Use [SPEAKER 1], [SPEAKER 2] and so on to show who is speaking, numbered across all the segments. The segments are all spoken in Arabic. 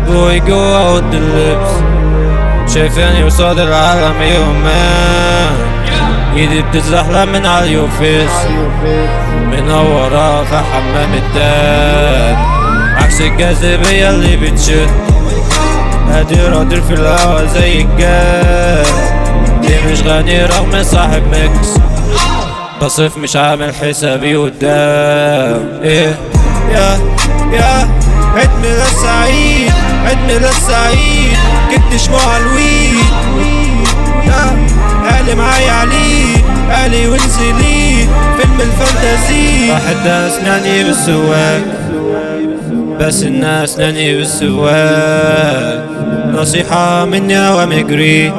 [SPEAKER 1] boy go out the lips شايفاني وصاد العالم يومين ايدي بتزحلق من عاليوفيس منورة في حمام التان عكس الجاذبية اللي بتشد قادر اطير في الهوا زي الجان دي مش غني رغم صاحب ميكس بصيف مش عامل حسابي قدام ايه يا عيد ميلاد سعيد عيد ميلاد سعيد جبت شموع الويد قالي معايا عليه قالي وانزلي فيلم الفانتازي واحد اسناني بالسواك بس الناس ناني بالسواك نصيحة مني ومجري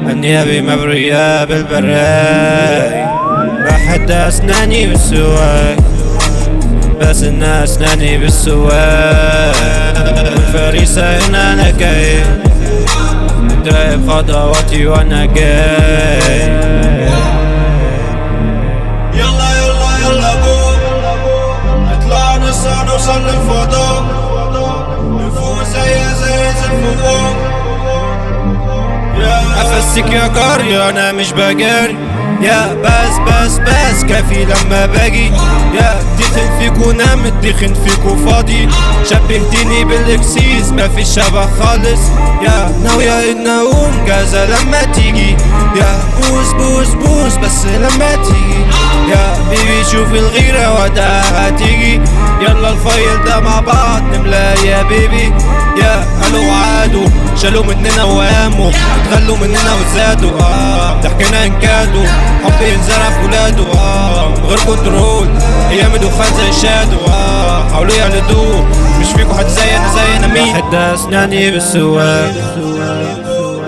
[SPEAKER 1] النيابي مبرية بالبراي واحد اسناني بالسواك بس الناس ناني بالسواق الفريسة هنا انا جاي متراقب خطواتي وانا جاي
[SPEAKER 2] يلا يلا يلا نطلع نوصل للفضاء نفوق زي الفضاء افسك يا قاري انا مش بجاري يا بس كافي لما باجي يا دخن فيكو نام دخن فيكو فاضي شبهتني بالاكسيس مفيش شبه خالص يا ناوية ان اقوم جازة لما تيجي يا بوس بس لما تيجي يا بيبي شوف الغيرة وقتها هتيجي يلا الفايل ده مع بعض نملاه يا بيبي يا قالوا عادوا شالوا مننا وقاموا اتغلوا مننا وزادوا ضحكنا انكادوا حب ينزرع في ولاده غير كنترول ايام دخان زي الشادو حاولوا يقلدوه مش فيكوا حد زينا مين
[SPEAKER 1] واحد اسناني بالسواك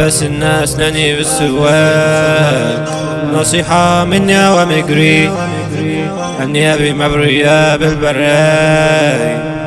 [SPEAKER 1] بس الناس ناني بالسواك نصيحة مني ومجري النيابي مبرية بالبراي